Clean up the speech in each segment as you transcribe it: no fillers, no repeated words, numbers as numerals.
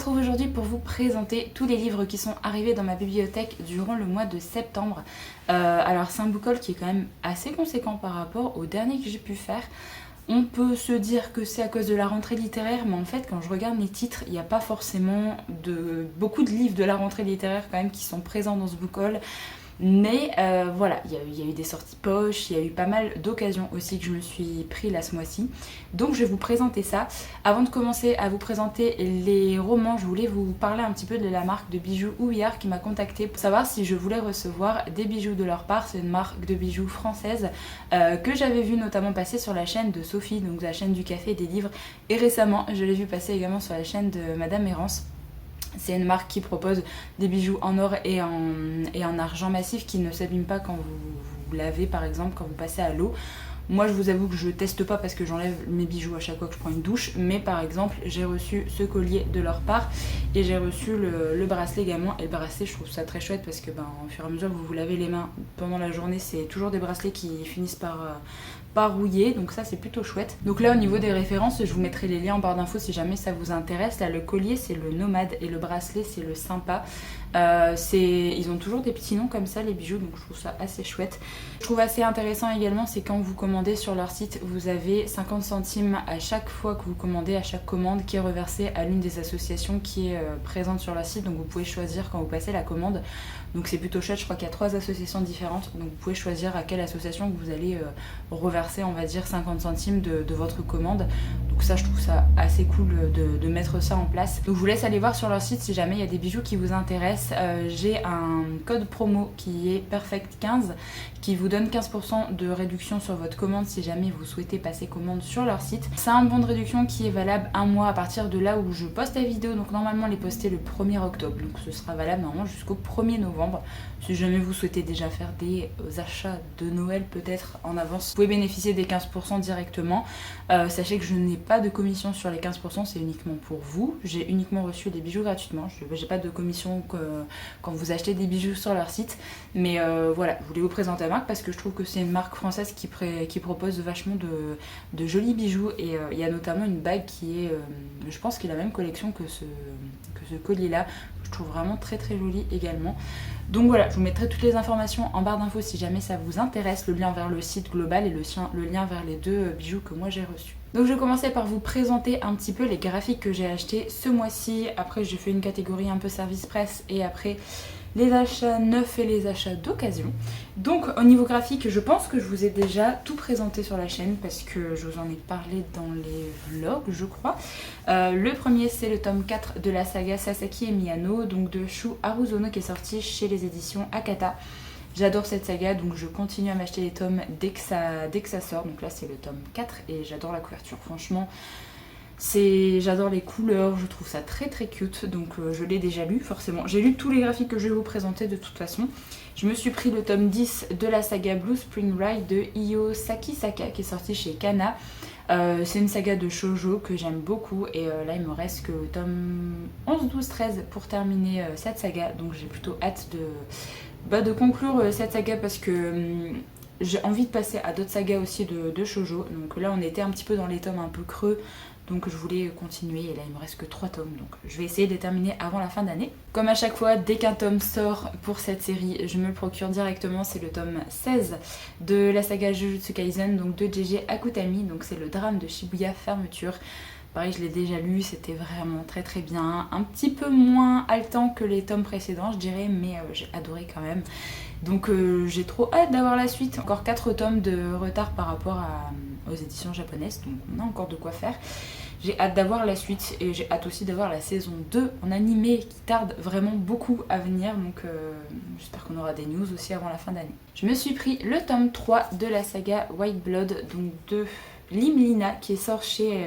retrouve aujourd'hui pour vous présenter tous les livres qui sont arrivés dans ma bibliothèque durant le mois de septembre. Alors c'est un book haul qui est quand même assez conséquent par rapport au dernier que j'ai pu faire. On peut se dire que c'est à cause de la rentrée littéraire, mais en fait quand je regarde les titres, il n'y a pas forcément beaucoup de livres de la rentrée littéraire quand même qui sont présents dans ce book haul. Mais voilà, il y a eu des sorties poches, il y a eu pas mal d'occasions aussi que je me suis pris là ce mois-ci. Donc je vais vous présenter ça. Avant de commencer à vous présenter les romans, je voulais vous parler un petit peu de la marque de bijoux Ouillard qui m'a contactée pour savoir si je voulais recevoir des bijoux de leur part. C'est une marque de bijoux française que j'avais vu notamment passer sur la chaîne de Sophie, donc la chaîne du café et des livres. Et récemment, je l'ai vu passer également sur la chaîne de Madame Errance. C'est une marque qui propose des bijoux en or et en argent massif qui ne s'abîment pas quand vous lavez par exemple, quand vous passez à l'eau. Moi je vous avoue que je teste pas parce que j'enlève mes bijoux à chaque fois que je prends une douche, mais par exemple j'ai reçu ce collier de leur part et j'ai reçu le bracelet également. Et le bracelet je trouve ça très chouette parce que au fur et à mesure que vous vous lavez les mains pendant la journée, c'est toujours des bracelets qui finissent par rouiller, donc ça c'est plutôt chouette. Donc là au niveau des références, je vous mettrai les liens en barre d'infos si jamais ça vous intéresse. Là le collier c'est le Nomade et le bracelet c'est le Sympa. Ils ont toujours des petits noms comme ça les bijoux, donc je trouve ça assez chouette. Je trouve assez intéressant également, c'est quand vous commandez sur leur site, vous avez 50 centimes à chaque fois que vous commandez, à chaque commande qui est reversée à l'une des associations qui est présente sur leur site. Donc vous pouvez choisir quand vous passez la commande. Donc c'est plutôt chouette, je crois qu'il y a 3 associations différentes, donc vous pouvez choisir à quelle association vous allez reverser on va dire 50 centimes de votre commande. Donc ça je trouve ça assez cool de mettre ça en place. Donc je vous laisse aller voir sur leur site si jamais il y a des bijoux qui vous intéressent. J'ai un code promo qui est Perfect15 qui vous donne 15% de réduction sur votre commande si jamais vous souhaitez passer commande sur leur site. C'est un bon de réduction qui est valable un mois à partir de là où je poste la vidéo, donc normalement les poster le 1er octobre, donc ce sera valable normalement jusqu'au 1er novembre. Si jamais vous souhaitez déjà faire des achats de Noël peut-être en avance, vous pouvez bénéficier des 15% directement. Sachez que je n'ai pas de commission sur les 15%, c'est uniquement pour vous. J'ai uniquement reçu des bijoux gratuitement, j'ai pas de commission quand vous achetez des bijoux sur leur site. Mais voilà, je voulais vous présenter la marque parce que je trouve que c'est une marque française qui propose vachement de jolis bijoux. Et il y a notamment une bague qui est, je pense qu'il a la même collection que ce collier là. Je trouve vraiment très très joli également. Donc voilà, je vous mettrai toutes les informations en barre d'infos si jamais ça vous intéresse, le lien vers le site global et le lien vers les 2 bijoux que moi j'ai reçus. Donc je vais commencer par vous présenter un petit peu les graphiques que j'ai achetés ce mois-ci. Après j'ai fait une catégorie un peu service presse et après les achats neufs et les achats d'occasion. Donc au niveau graphique, je pense que je vous ai déjà tout présenté sur la chaîne parce que je vous en ai parlé dans les vlogs je crois. Le premier c'est le tome 4 de la saga Sasaki et Miyano, donc de Shu Haruzono qui est sorti chez les éditions Akata. J'adore cette saga, donc je continue à m'acheter les tomes dès que ça sort. Donc là c'est le tome 4 et j'adore la couverture, franchement. J'adore les couleurs, je trouve ça très très cute, donc je l'ai déjà lu forcément. J'ai lu tous les graphiques que je vais vous présenter de toute façon. Je me suis pris le tome 10 de la saga Blue Spring Ride de Iyo Sakisaka qui est sorti chez Kana. C'est une saga de shoujo que j'aime beaucoup et là il me reste que le tome 11, 12, 13 pour terminer cette saga. Donc j'ai plutôt hâte de conclure cette saga parce que j'ai envie de passer à d'autres sagas aussi de shoujo. Donc là on était un petit peu dans les tomes un peu creux. Donc je voulais continuer et là il me reste que 3 tomes, donc je vais essayer de les terminer avant la fin d'année. Comme à chaque fois, dès qu'un tome sort pour cette série, je me le procure directement. C'est le tome 16 de la saga Jujutsu Kaisen, donc de JJ Akutami, donc c'est le drame de Shibuya Fermeture. Pareil, je l'ai déjà lu, c'était vraiment très très bien. Un petit peu moins haletant que les tomes précédents je dirais, mais j'ai adoré quand même. Donc j'ai trop hâte d'avoir la suite. Encore 4 tomes de retard par rapport aux éditions japonaises, donc on a encore de quoi faire. J'ai hâte d'avoir la suite et j'ai hâte aussi d'avoir la saison 2 en animé qui tarde vraiment beaucoup à venir, donc j'espère qu'on aura des news aussi avant la fin d'année. Je me suis pris le tome 3 de la saga White Blood, donc de Limlina qui sort chez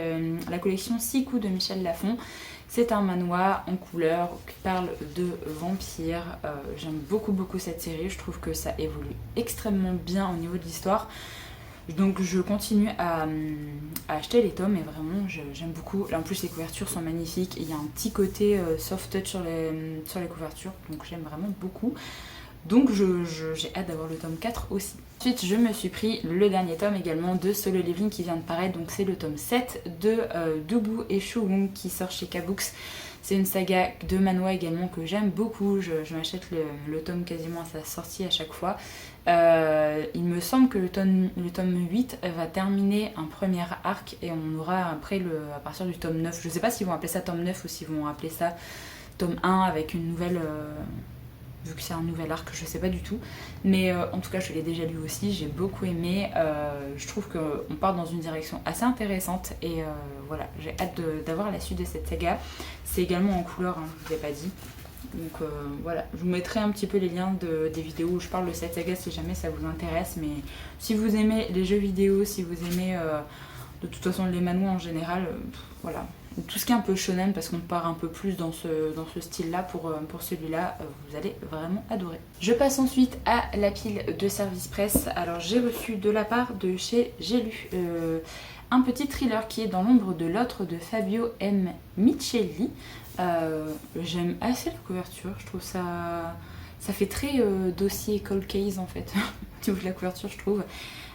la collection Siku de Michel Lafon. C'est un manoir en couleur qui parle de vampires. J'aime beaucoup cette série, je trouve que ça évolue extrêmement bien au niveau de l'histoire. Donc je continue à acheter les tomes et vraiment j'aime beaucoup. Là en plus les couvertures sont magnifiques et il y a un petit côté soft touch sur les couvertures, donc j'aime vraiment beaucoup. Donc j'ai hâte d'avoir le tome 4 aussi. Ensuite je me suis pris le dernier tome également de Solo Leveling qui vient de paraître, donc c'est le tome 7 de Dubu et Shuwung qui sort chez Kabooks. C'est une saga de manhwa également que j'aime beaucoup, je m'achète le tome quasiment à sa sortie à chaque fois. Il me semble que le tome 8 va terminer un premier arc et on aura après à partir du tome 9, je sais pas s'ils vont appeler ça tome 9 ou s'ils vont appeler ça tome 1 avec une nouvelle... vu que c'est un nouvel arc, je sais pas du tout. Mais en tout cas, je l'ai déjà lu aussi, j'ai beaucoup aimé. Je trouve qu'on part dans une direction assez intéressante et voilà, j'ai hâte d'avoir la suite de cette saga. C'est également en couleur, hein, je vous ai pas dit. Donc voilà, je vous mettrai un petit peu les liens des vidéos où je parle de cette saga si jamais ça vous intéresse. Mais si vous aimez les jeux vidéo, si vous aimez de toute façon les manhwas en général, voilà. Tout ce qui est un peu shonen parce qu'on part un peu plus dans ce style là pour celui-là, vous allez vraiment adorer. Je passe ensuite à la pile de service presse. Alors j'ai reçu de la part de chez J'ai lu un petit thriller qui est dans l'ombre de l'autre de Fabio M. Micheli. J'aime assez la couverture, je trouve ça fait très dossier cold case en fait au niveau de la couverture je trouve.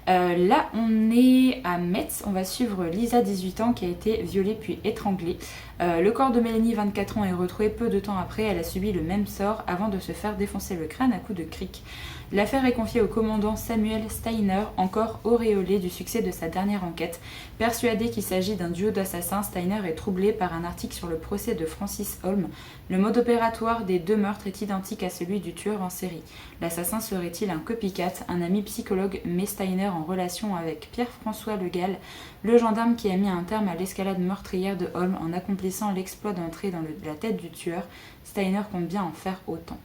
Là on est à Metz, on va suivre Lisa 18 ans qui a été violée puis étranglée. Le corps de Mélanie 24 ans est retrouvé peu de temps après, elle a subi le même sort avant de se faire défoncer le crâne à coups de cric. L'affaire est confiée au commandant Samuel Steiner, encore auréolé du succès de sa dernière enquête. Persuadé qu'il s'agit d'un duo d'assassins, Steiner est troublé par un article sur le procès de Francis Holm. Le mode opératoire des deux meurtres est identique à celui du tueur en série. L'assassin serait-il un copycat? Un ami psychologue met Steiner en relation avec Pierre-François Le Gall, le gendarme qui a mis un terme à l'escalade meurtrière de Holm en accomplissant l'exploit d'entrer dans la tête du tueur. Steiner compte bien en faire autant.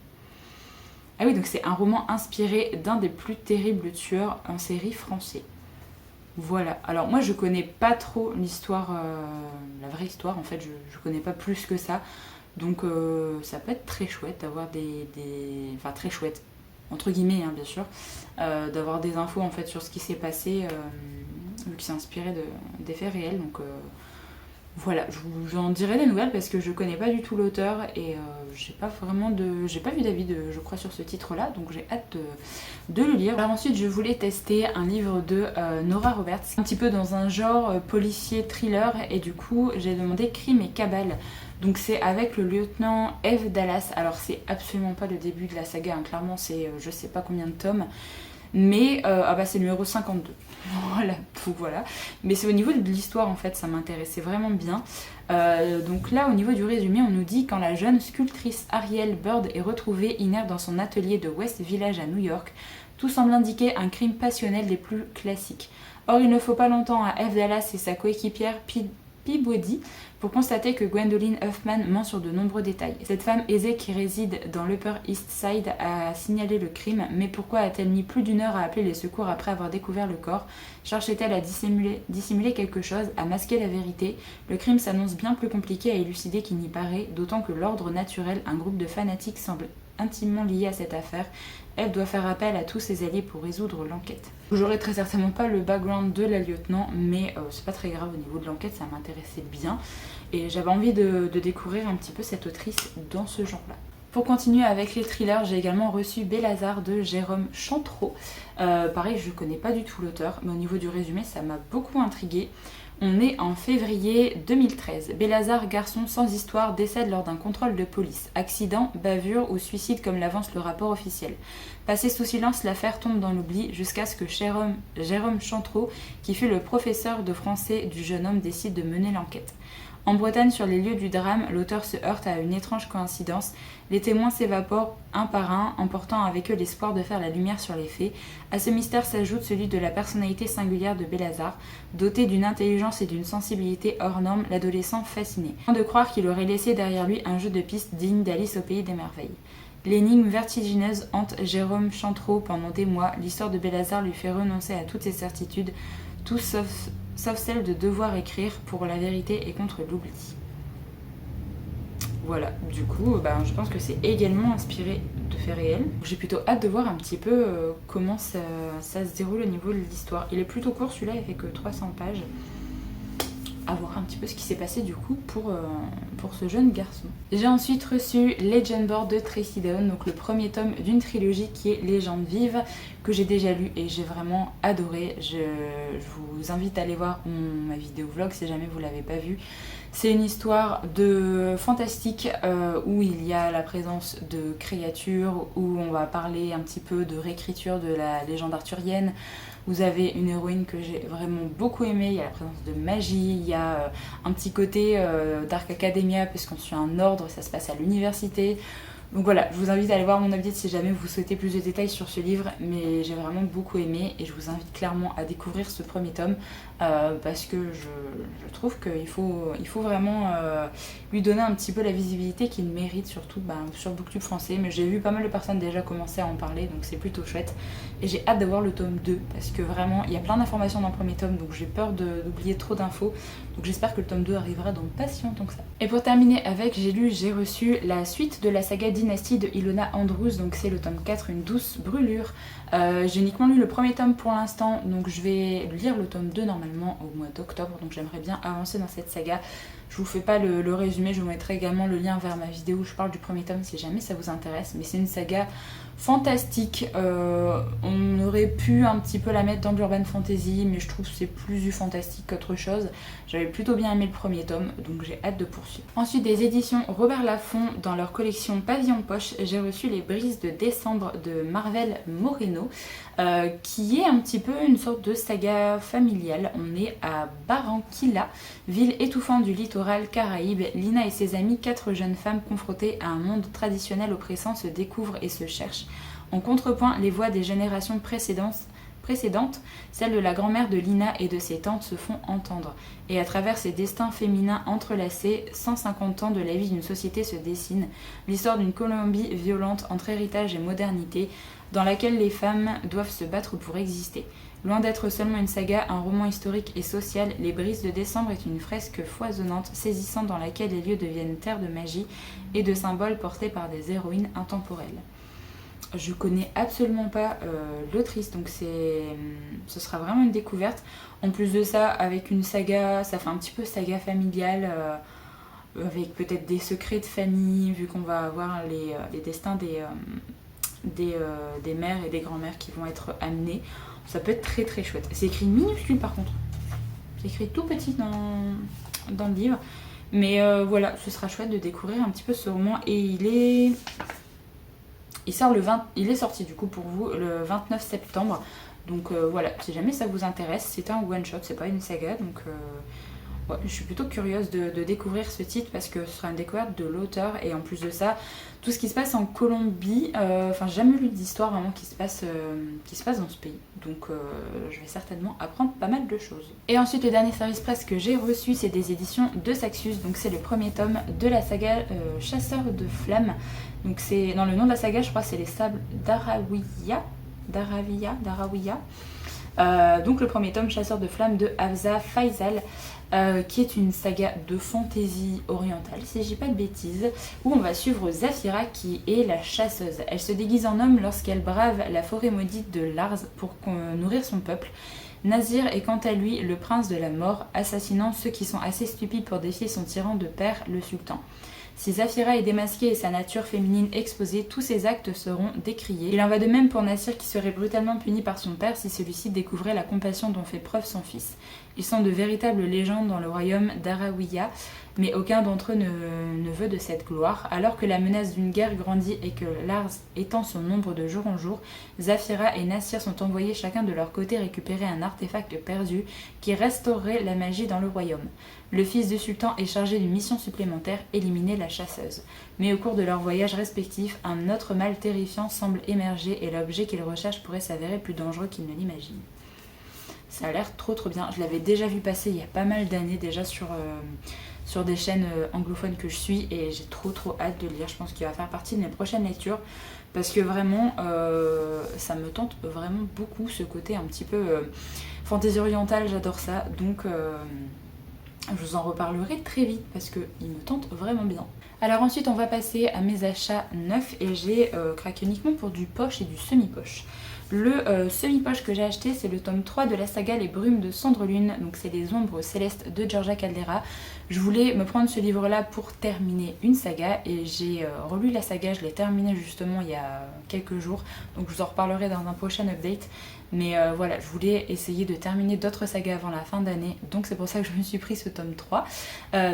Ah oui, donc c'est un roman inspiré d'un des plus terribles tueurs en série français. Voilà. Alors moi je connais pas trop l'histoire, la vraie histoire en fait, je connais pas plus que ça. Donc ça peut être très chouette d'avoir enfin très chouette, entre guillemets hein, bien sûr, d'avoir des infos en fait sur ce qui s'est passé, vu que c'est inspiré des faits réels. Donc voilà, je vous en dirai des nouvelles parce que je connais pas du tout l'auteur et j'ai pas vu d'avis je crois sur ce titre là, donc j'ai hâte de le lire. Alors ensuite je voulais tester un livre de Nora Roberts, un petit peu dans un genre policier thriller et du coup j'ai demandé Crime et Cabale. Donc c'est avec le lieutenant Eve Dallas. Alors c'est absolument pas le début de la saga, hein. Clairement c'est je sais pas combien de tomes. Mais c'est le numéro 52. Voilà. Mais c'est au niveau de l'histoire en fait, ça m'intéressait vraiment bien. Donc là au niveau du résumé, on nous dit quand la jeune sculptrice Ariel Bird est retrouvée inerte dans son atelier de West Village à New York, tout semble indiquer un crime passionnel des plus classiques. Or il ne faut pas longtemps à Eve Dallas et sa coéquipière Peabody pour constater que Gwendoline Huffman ment sur de nombreux détails. Cette femme aisée qui réside dans l'Upper East Side a signalé le crime, mais pourquoi a-t-elle mis plus d'une heure à appeler les secours après avoir découvert le corps? Cherchait-elle à dissimuler quelque chose, à masquer la vérité? Le crime s'annonce bien plus compliqué à élucider qu'il n'y paraît, d'autant que l'ordre naturel, un groupe de fanatiques semble intimement lié à cette affaire. Elle doit faire appel à tous ses alliés pour résoudre l'enquête. J'aurai très certainement pas le background de la lieutenant, mais c'est pas très grave au niveau de l'enquête, ça m'intéressait bien. Et j'avais envie de découvrir un petit peu cette autrice dans ce genre-là. Pour continuer avec les thrillers, j'ai également reçu Bélazar de Jérôme Chantreau. Pareil, je connais pas du tout l'auteur, mais au niveau du résumé, ça m'a beaucoup intriguée. On est en février 2013. Bélazar, garçon sans histoire, décède lors d'un contrôle de police. Accident, bavure ou suicide comme l'avance le rapport officiel. Passé sous silence, l'affaire tombe dans l'oubli jusqu'à ce que Jérôme Chantreau, qui fut le professeur de français du jeune homme, décide de mener l'enquête. En Bretagne, sur les lieux du drame, l'auteur se heurte à une étrange coïncidence. Les témoins s'évaporent un par un, emportant avec eux l'espoir de faire la lumière sur les faits. À ce mystère s'ajoute celui de la personnalité singulière de Bélazar. Doté d'une intelligence et d'une sensibilité hors normes, l'adolescent fasciné. Loin de croire qu'il aurait laissé derrière lui un jeu de pistes digne d'Alice au pays des merveilles. L'énigme vertigineuse hante Jérôme Chantreau pendant des mois. L'histoire de Bélazar lui fait renoncer à toutes ses certitudes, tout sauf celle de devoir écrire pour la vérité et contre l'oubli. Voilà, du coup, je pense que c'est également inspiré de faits réels. J'ai plutôt hâte de voir un petit peu comment ça se déroule au niveau de l'histoire. Il est plutôt court, celui-là, il fait que 300 pages. À voir un petit peu ce qui s'est passé du coup pour ce jeune garçon. J'ai ensuite reçu Legendborn de Tracy Down, donc le premier tome d'une trilogie qui est Légendes vives, que j'ai déjà lu et j'ai vraiment adoré. Je vous invite à aller voir ma vidéo vlog si jamais vous l'avez pas vu. C'est une histoire de fantastique où il y a la présence de créatures, où on va parler un petit peu de réécriture de la légende arthurienne. Vous avez une héroïne que j'ai vraiment beaucoup aimée, il y a la présence de magie, il y a un petit côté Dark Academia puisqu'on suit un ordre, ça se passe à l'université. Donc voilà, je vous invite à aller voir mon update si jamais vous souhaitez plus de détails sur ce livre, mais j'ai vraiment beaucoup aimé et je vous invite clairement à découvrir ce premier tome parce que je trouve qu'il faut vraiment lui donner un petit peu la visibilité qu'il mérite, surtout sur Booktube français. Mais j'ai vu pas mal de personnes déjà commencer à en parler, donc c'est plutôt chouette. Et j'ai hâte d'avoir le tome 2 parce que vraiment, il y a plein d'informations dans le premier tome, donc j'ai peur d'oublier trop d'infos. Donc j'espère que le tome 2 arrivera dans pas si longtemps que ça. Et pour terminer avec, j'ai reçu la suite de la saga Dynasty de Ilona Andrews, donc c'est le tome 4, Une douce brûlure. J'ai uniquement lu le premier tome pour l'instant, donc je vais lire le tome 2 normalement au mois d'octobre, donc j'aimerais bien avancer dans cette saga. Je vous fais pas le résumé, je vous mettrai également le lien vers ma vidéo où je parle du premier tome si jamais ça vous intéresse, mais c'est une saga fantastique. On aurait pu un petit peu la mettre dans l'urban fantasy, mais je trouve que c'est plus du fantastique qu'autre chose. J'avais plutôt bien aimé le premier tome, donc j'ai hâte de poursuivre. Ensuite, des éditions Robert Laffont, dans leur collection Pavillon Poche, j'ai reçu Les Brises de décembre de Marvel Moreno, qui est un petit peu une sorte de saga familiale. On est à Barranquilla, ville étouffante du littoral caraïbe. Lina et ses amies, 4 jeunes femmes confrontées à un monde traditionnel oppressant, se découvrent et se cherchent. En contrepoint, les voix des générations précédentes, celles de la grand-mère de Lina et de ses tantes, se font entendre. Et à travers ces destins féminins entrelacés, 150 ans de la vie d'une société se dessinent. L'histoire d'une Colombie violente entre héritage et modernité, dans laquelle les femmes doivent se battre pour exister. Loin d'être seulement une saga, un roman historique et social, Les Brises de décembre est une fresque foisonnante, saisissante, dans laquelle les lieux deviennent terre de magie et de symboles portés par des héroïnes intemporelles. Je connais absolument pas l'autrice, donc ce sera vraiment une découverte. En plus de ça, avec une saga, ça fait un petit peu saga familiale, avec peut-être des secrets de famille, vu qu'on va avoir les destins des mères et des grands-mères qui vont être amenés. Ça peut être très très chouette. C'est écrit minuscule par contre. C'est écrit tout petit dans le livre. Mais voilà, ce sera chouette de découvrir un petit peu ce roman. Et il est sorti du coup pour vous le 29 septembre. Donc voilà, si jamais ça vous intéresse, c'est un one shot, c'est pas une saga. Donc ouais, je suis plutôt curieuse de découvrir ce titre parce que ce sera une découverte de l'auteur. Et en plus de ça, tout ce qui se passe en Colombie, j'ai jamais lu d'histoire vraiment qui se passe dans ce pays. Donc je vais certainement apprendre pas mal de choses. Et ensuite, le dernier service presse que j'ai reçu, c'est des éditions de Saxus. Donc c'est le premier tome de la saga Chasseurs de Flammes. Donc c'est dans le nom de la saga, je crois, c'est les Sables d'Arawiya. Donc le premier tome, Chasseurs de Flammes, de Hafsa Faisal, qui est une saga de fantasy orientale, si je dis pas de bêtises, où on va suivre Zafira qui est la chasseuse. Elle se déguise en homme lorsqu'elle brave la forêt maudite de Lars pour nourrir son peuple. Nazir est quant à lui le prince de la mort, assassinant ceux qui sont assez stupides pour défier son tyran de père, le sultan. Si Zafira est démasquée et sa nature féminine exposée, tous ses actes seront décriés. Il en va de même pour Nasir qui serait brutalement puni par son père si celui-ci découvrait la compassion dont fait preuve son fils. Ils sont de véritables légendes dans le royaume d'Arawiya, mais aucun d'entre eux ne veut de cette gloire. Alors que la menace d'une guerre grandit et que Lars étend son nombre de jour en jour, Zafira et Nasir sont envoyés chacun de leur côté récupérer un artefact perdu qui restaurerait la magie dans le royaume. Le fils du sultan est chargé d'une mission supplémentaire, éliminer la chasseuse. Mais au cours de leurs voyages respectifs, un autre mal terrifiant semble émerger et l'objet qu'il recherche pourrait s'avérer plus dangereux qu'il ne l'imagine. Ça a l'air trop bien. Je l'avais déjà vu passer il y a pas mal d'années déjà sur des chaînes anglophones que je suis et j'ai trop hâte de le lire. Je pense qu'il va faire partie de mes prochaines lectures parce que vraiment ça me tente vraiment beaucoup, ce côté un petit peu fantasy orientale, j'adore ça. Donc je vous en reparlerai très vite parce qu'il me tente vraiment bien. Alors ensuite on va passer à mes achats neufs et j'ai craqué uniquement pour du poche et du semi-poche. Le semi-poche que j'ai acheté, c'est le tome 3 de la saga Les Brumes de Cendre Lune, donc c'est les ombres célestes de Georgia Caldera. Je voulais me prendre ce livre-là pour terminer une saga et j'ai relu la saga, je l'ai terminée justement il y a quelques jours, donc je vous en reparlerai dans un prochain update. Mais voilà, je voulais essayer de terminer d'autres sagas avant la fin d'année, donc c'est pour ça que je me suis pris ce tome 3.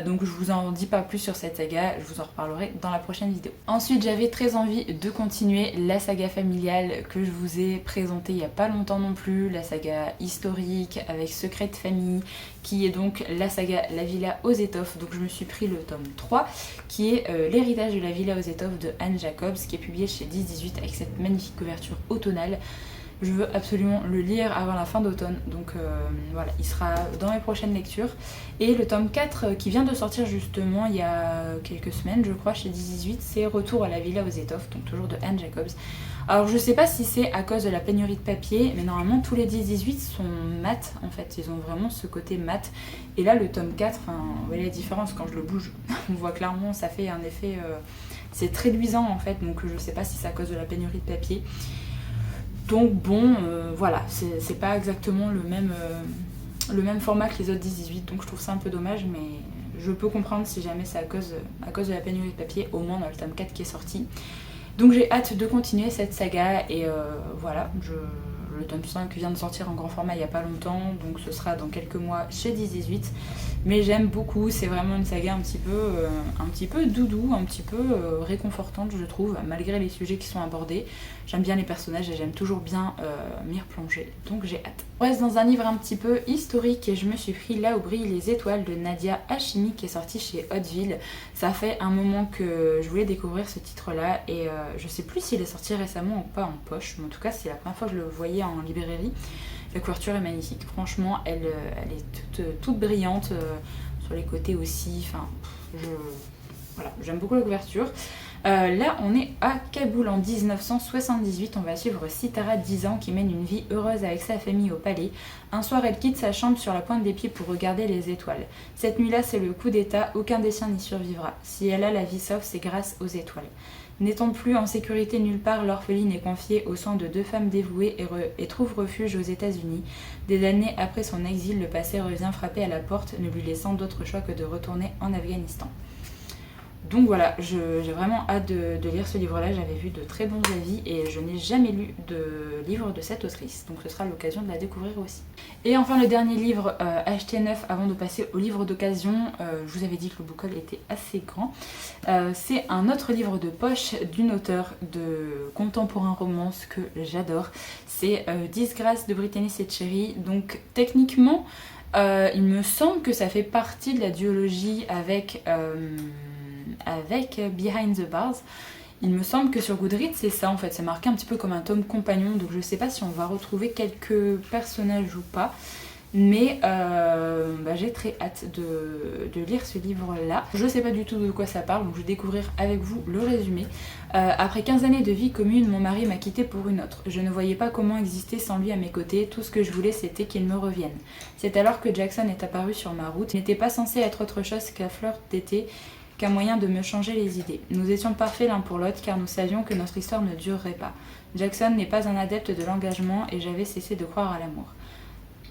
Donc je vous en dis pas plus sur cette saga, je vous en reparlerai dans la prochaine vidéo. Ensuite j'avais très envie de continuer la saga familiale que je vous ai présentée il y a pas longtemps non plus, la saga historique avec Secret de famille, qui est donc la saga La Villa aux étoffes. Donc je me suis pris le tome 3 qui est l'héritage de la Villa aux étoffes de Anne Jacobs, qui est publié chez 10-18 avec cette magnifique couverture automnale. Je veux absolument le lire avant la fin d'automne, donc voilà, il sera dans mes prochaines lectures. Et le tome 4 qui vient de sortir justement il y a quelques semaines, je crois, chez 10-18, c'est Retour à la Villa aux étoffes, donc toujours de Anne Jacobs. Alors je sais pas si c'est à cause de la pénurie de papier, mais normalement tous les 10-18 sont mat en fait, ils ont vraiment ce côté mat. Et là le tome 4, enfin, vous voyez la différence quand je le bouge, on voit clairement, ça fait un effet, c'est très luisant en fait, donc je sais pas si c'est à cause de la pénurie de papier. Donc bon, voilà, c'est pas exactement le même format que les autres 10-18, donc je trouve ça un peu dommage, mais je peux comprendre si jamais c'est à cause de la pénurie de papier, au moins dans le tome 4 qui est sorti. Donc j'ai hâte de continuer cette saga et voilà, le tome 5 vient de sortir en grand format il n'y a pas longtemps, donc ce sera dans quelques mois chez 10-18. Mais j'aime beaucoup, c'est vraiment une saga un petit peu doudou, un petit peu réconfortante je trouve, malgré les sujets qui sont abordés. J'aime bien les personnages et j'aime toujours bien m'y replonger, donc j'ai hâte. On reste dans un livre un petit peu historique et je me suis pris Là où brillent les étoiles de Nadia Hachimi qui est sorti chez Hauteville. Ça fait un moment que je voulais découvrir ce titre-là et je sais plus s'il est sorti récemment ou pas en poche, mais en tout cas c'est la première fois que je le voyais en librairie. La couverture est magnifique, franchement elle est toute brillante, sur les côtés aussi, enfin voilà, j'aime beaucoup la couverture. Là on est à Kaboul en 1978, on va suivre Sitara 10 ans qui mène une vie heureuse avec sa famille au palais. Un soir elle quitte sa chambre sur la pointe des pieds pour regarder les étoiles. Cette nuit-là c'est le coup d'état, aucun des siens n'y survivra. Si elle a la vie sauve, c'est grâce aux étoiles. N'étant plus en sécurité nulle part, l'orpheline est confiée aux soins de deux femmes dévouées et trouve refuge aux États-Unis. Des années après son exil, le passé revient frapper à la porte, ne lui laissant d'autre choix que de retourner en Afghanistan. Donc voilà, j'ai vraiment hâte de lire ce livre-là, j'avais vu de très bons avis et je n'ai jamais lu de livre de cette autrice, donc ce sera l'occasion de la découvrir aussi. Et enfin le dernier livre acheté neuf avant de passer au livre d'occasion, je vous avais dit que le book haul était assez grand, c'est un autre livre de poche d'une auteure de contemporain romance que j'adore, c'est Disgrâce de Brittany Setcheri. Donc techniquement il me semble que ça fait partie de la duologie avec Behind the Bars. Il me semble que sur Goodreads c'est ça en fait, c'est marqué un petit peu comme un tome compagnon, donc je sais pas si on va retrouver quelques personnages ou pas, mais j'ai très hâte de lire ce livre là. Je sais pas du tout de quoi ça parle, donc je vais découvrir avec vous le résumé. Après 15 années de vie commune, mon mari m'a quittée pour une autre. Je ne voyais pas comment exister sans lui à mes côtés, tout ce que je voulais c'était qu'il me revienne. C'est alors que Jackson est apparu sur ma route. Il n'était pas censé être autre chose qu'un fleur d'été, qu'un moyen de me changer les idées. Nous étions parfaits l'un pour l'autre car nous savions que notre histoire ne durerait pas. Jackson n'est pas un adepte de l'engagement et j'avais cessé de croire à l'amour.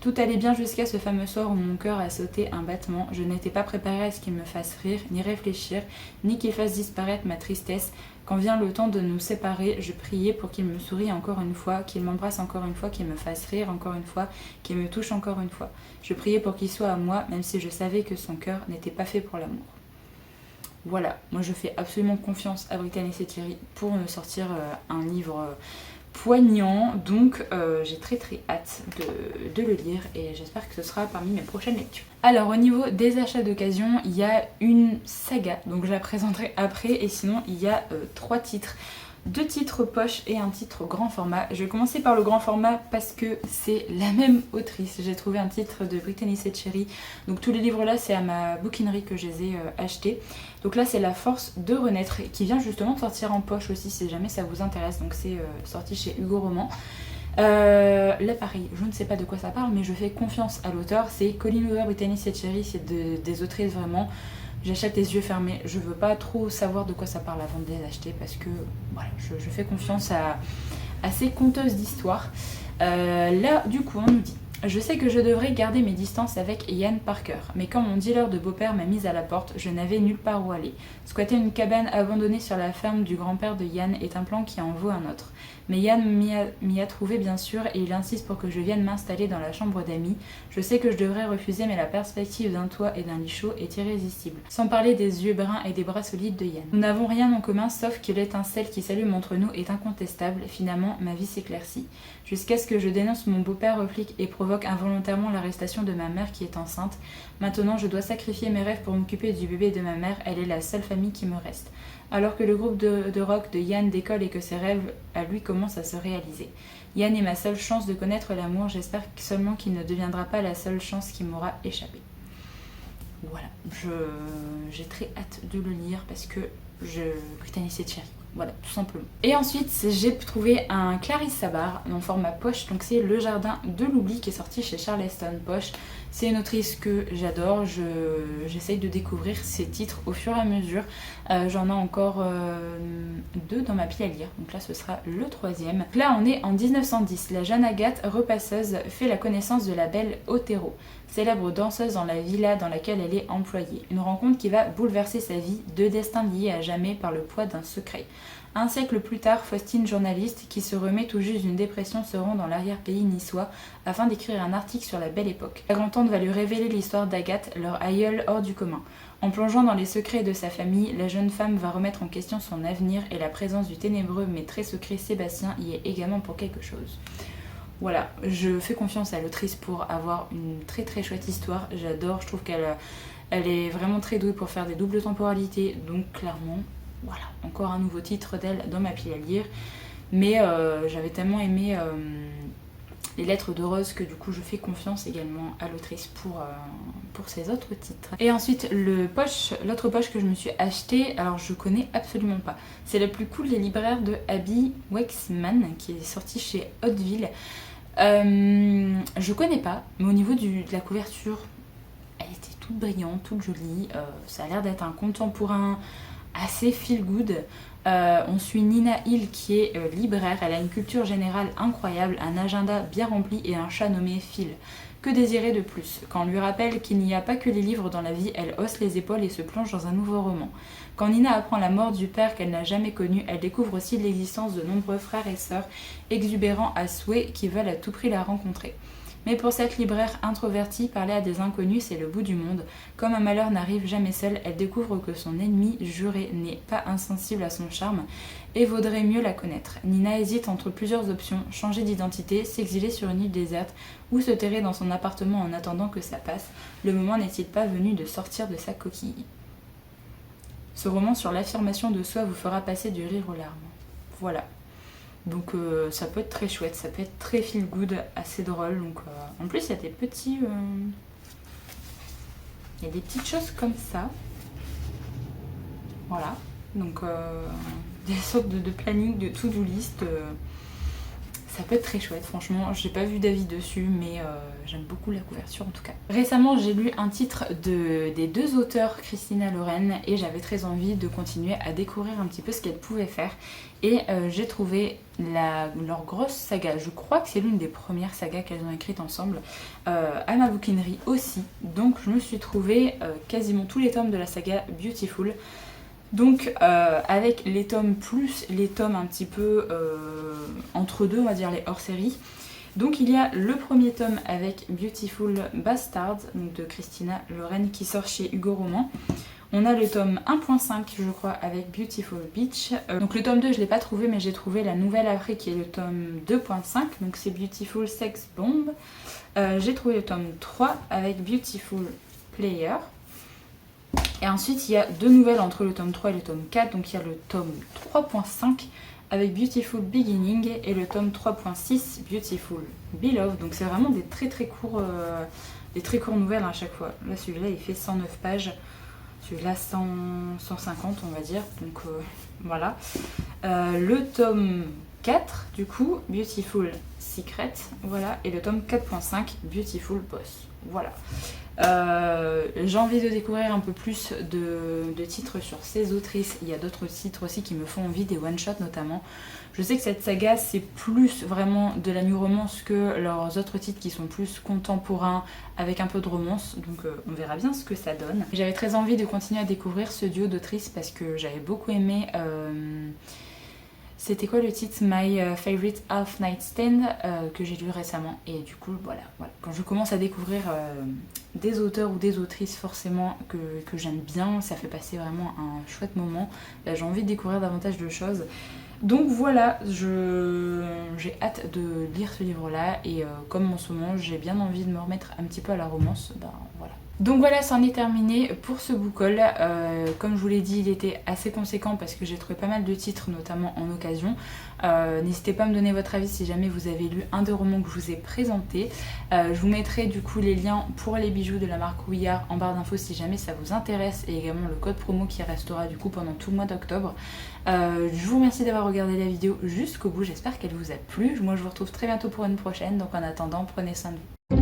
Tout allait bien jusqu'à ce fameux soir où mon cœur a sauté un battement. Je n'étais pas préparée à ce qu'il me fasse rire, ni réfléchir, ni qu'il fasse disparaître ma tristesse. Quand vient le temps de nous séparer, je priais pour qu'il me sourie encore une fois, qu'il m'embrasse encore une fois, qu'il me fasse rire encore une fois, qu'il me touche encore une fois. Je priais pour qu'il soit à moi, même si je savais que son cœur n'était pas fait pour l'amour. Voilà, moi je fais absolument confiance à Brittany Setcheri pour me sortir un livre poignant, donc j'ai très hâte de le lire et j'espère que ce sera parmi mes prochaines lectures. Alors au niveau des achats d'occasion, il y a une saga, donc je la présenterai après, et sinon il y a 3 titres. 2 titres poche et un titre grand format. Je vais commencer par le grand format parce que c'est la même autrice. J'ai trouvé un titre de Brittany Setcheri. Donc tous les livres là c'est à ma bouquinerie que je les ai achetés. Donc là c'est La Force de Renaître qui vient justement de sortir en poche aussi si jamais ça vous intéresse. Donc c'est sorti chez Hugo Roman. Là pareil, je ne sais pas de quoi ça parle mais je fais confiance à l'auteur. C'est Colleen Hoover, Brittany Setcheri, c'est des autrices vraiment j'achète les yeux fermés. Je veux pas trop savoir de quoi ça parle avant de les acheter parce que voilà, je fais confiance à ces conteuses d'histoires. Là, du coup, on nous dit: je sais que je devrais garder mes distances avec Ian Parker, mais quand mon dealer de beau-père m'a mise à la porte, je n'avais nulle part où aller. Squatter une cabane abandonnée sur la ferme du grand-père de Ian est un plan qui en vaut un autre. Mais Ian m'y a trouvé bien sûr et il insiste pour que je vienne m'installer dans la chambre d'amis. Je sais que je devrais refuser, mais la perspective d'un toit et d'un lit chaud est irrésistible. Sans parler des yeux bruns et des bras solides de Ian. Nous n'avons rien en commun sauf que l'étincelle qui s'allume entre nous est incontestable. Finalement, ma vie s'éclaircit. Jusqu'à ce que je dénonce mon beau-père au flic et provoque involontairement l'arrestation de ma mère qui est enceinte. Maintenant, je dois sacrifier mes rêves pour m'occuper du bébé de ma mère. Elle est la seule famille qui me reste. Alors que le groupe de rock de Ian décolle et que ses rêves à lui commencent à se réaliser. Ian est ma seule chance de connaître l'amour. J'espère seulement qu'il ne deviendra pas la seule chance qui m'aura échappé. Voilà, j'ai très hâte de le lire parce que Brittany c'est Cherry. Voilà, tout simplement. Et ensuite, j'ai trouvé un Clarisse Sabar en format poche. Donc c'est Le Jardin de l'Oubli qui est sorti chez Charleston Poche. C'est une autrice que j'adore. J'essaye de découvrir ses titres au fur et à mesure. J'en ai encore 2 dans ma pile à lire. Donc là, ce sera le 3e. Là, on est en 1910. La jeune Agathe, repasseuse, fait la connaissance de la belle Otero, célèbre danseuse dans la villa dans laquelle elle est employée. Une rencontre qui va bouleverser sa vie, 2 destins liés à jamais par le poids d'un secret. Un siècle plus tard, Faustine, journaliste, qui se remet tout juste d'une dépression, se rend dans l'arrière-pays niçois afin d'écrire un article sur la belle époque. La grand-tante va lui révéler l'histoire d'Agathe, leur aïeule hors du commun. En plongeant dans les secrets de sa famille, la jeune femme va remettre en question son avenir et la présence du ténébreux mais très secret Sébastien y est également pour quelque chose. Voilà, je fais confiance à l'autrice pour avoir une très très chouette histoire. J'adore, je trouve qu'elle est vraiment très douée pour faire des doubles temporalités, donc clairement... Voilà, encore un nouveau titre d'elle dans ma pile à lire. Mais j'avais tellement aimé Les Lettres de Rose que du coup je fais confiance également à l'autrice pour ses autres titres. Et ensuite l'autre poche que je me suis achetée, alors je connais absolument pas. C'est La plus cool des libraires de Abby Wexman qui est sortie chez Hauteville. Je connais pas, mais au niveau de la couverture, elle était toute brillante, toute jolie. Ça a l'air d'être un contemporain assez feel good. On suit Nina Hill qui est libraire. Elle a une culture générale incroyable, un agenda bien rempli et un chat nommé Phil. Que désirer de plus? Quand on lui rappelle qu'il n'y a pas que les livres dans la vie, elle hausse les épaules et se plonge dans un nouveau roman. Quand Nina apprend la mort du père qu'elle n'a jamais connu, elle découvre aussi l'existence de nombreux frères et sœurs exubérants à souhait qui veulent à tout prix la rencontrer. Mais pour cette libraire introvertie, parler à des inconnus, c'est le bout du monde. Comme un malheur n'arrive jamais seul, elle découvre que son ennemi juré n'est pas insensible à son charme et vaudrait mieux la connaître. Nina hésite entre plusieurs options: changer d'identité, s'exiler sur une île déserte ou se terrer dans son appartement en attendant que ça passe. Le moment n'est-il pas venu de sortir de sa coquille? Ce roman sur l'affirmation de soi vous fera passer du rire aux larmes. Voilà. Donc ça peut être très chouette, ça peut être très feel good, assez drôle. Donc en plus il y a des petits, il y a des petites choses comme ça. Voilà. Donc des sortes de planning, de to-do list. Ça peut être très chouette, franchement. J'ai pas vu d'avis dessus, mais j'aime beaucoup la couverture en tout cas. Récemment, j'ai lu un titre des 2 auteurs, Christina Lauren, et j'avais très envie de continuer à découvrir un petit peu ce qu'elles pouvaient faire. Et j'ai trouvé leur grosse saga. Je crois que c'est l'une des premières sagas qu'elles ont écrites ensemble, à ma bouquinerie aussi. Donc je me suis trouvé quasiment tous les tomes de la saga Beautiful. Donc avec les tomes plus les tomes un petit peu entre deux, on va dire les hors-série. Donc il y a le premier tome avec Beautiful Bastard, donc de Christina Lauren, qui sort chez Hugo Roman. On a le tome 1.5 je crois avec Beautiful Beach. Donc le tome 2 je l'ai pas trouvé, mais j'ai trouvé la nouvelle après qui est le tome 2.5, donc c'est Beautiful Sex Bomb. J'ai trouvé le tome 3 avec Beautiful Player. Et ensuite il y a 2 nouvelles entre le tome 3 et le tome 4, donc il y a le tome 3.5 avec Beautiful Beginning et le tome 3.6 Beautiful Beloved. Donc c'est vraiment des très courts nouvelles à chaque fois. Là celui-là il fait 109 pages, celui-là 150 on va dire, donc voilà. Le tome 4 du coup, Beautiful Secret, voilà, et le tome 4.5, Beautiful Boss, voilà. J'ai envie de découvrir un peu plus de titres sur ces autrices. Il y a d'autres titres aussi qui me font envie, des one-shots notamment. Je sais que cette saga c'est plus vraiment de la new romance que leurs autres titres qui sont plus contemporains avec un peu de romance, donc on verra bien ce que ça donne. J'avais très envie de continuer à découvrir ce duo d'autrices parce que j'avais beaucoup aimé... C'était quoi le titre? My Favorite Half Night Stand, que j'ai lu récemment. Et du coup, voilà. Quand je commence à découvrir des auteurs ou des autrices forcément que j'aime bien, ça fait passer vraiment un chouette moment. J'ai envie de découvrir davantage de choses. Donc voilà, j'ai hâte de lire ce livre-là. Et comme en ce moment, j'ai bien envie de me remettre un petit peu à la romance, ben voilà. Donc voilà, c'en est terminé pour ce book haul. Comme je vous l'ai dit, il était assez conséquent parce que j'ai trouvé pas mal de titres, notamment en occasion. N'hésitez pas à me donner votre avis si jamais vous avez lu un des romans que je vous ai présenté. Je vous mettrai du coup les liens pour les bijoux de la marque Ouillard en barre d'infos si jamais ça vous intéresse, et également le code promo qui restera du coup pendant tout le mois d'octobre. Je vous remercie d'avoir regardé la vidéo jusqu'au bout, j'espère qu'elle vous a plu. Moi je vous retrouve très bientôt pour une prochaine, donc en attendant, prenez soin de vous.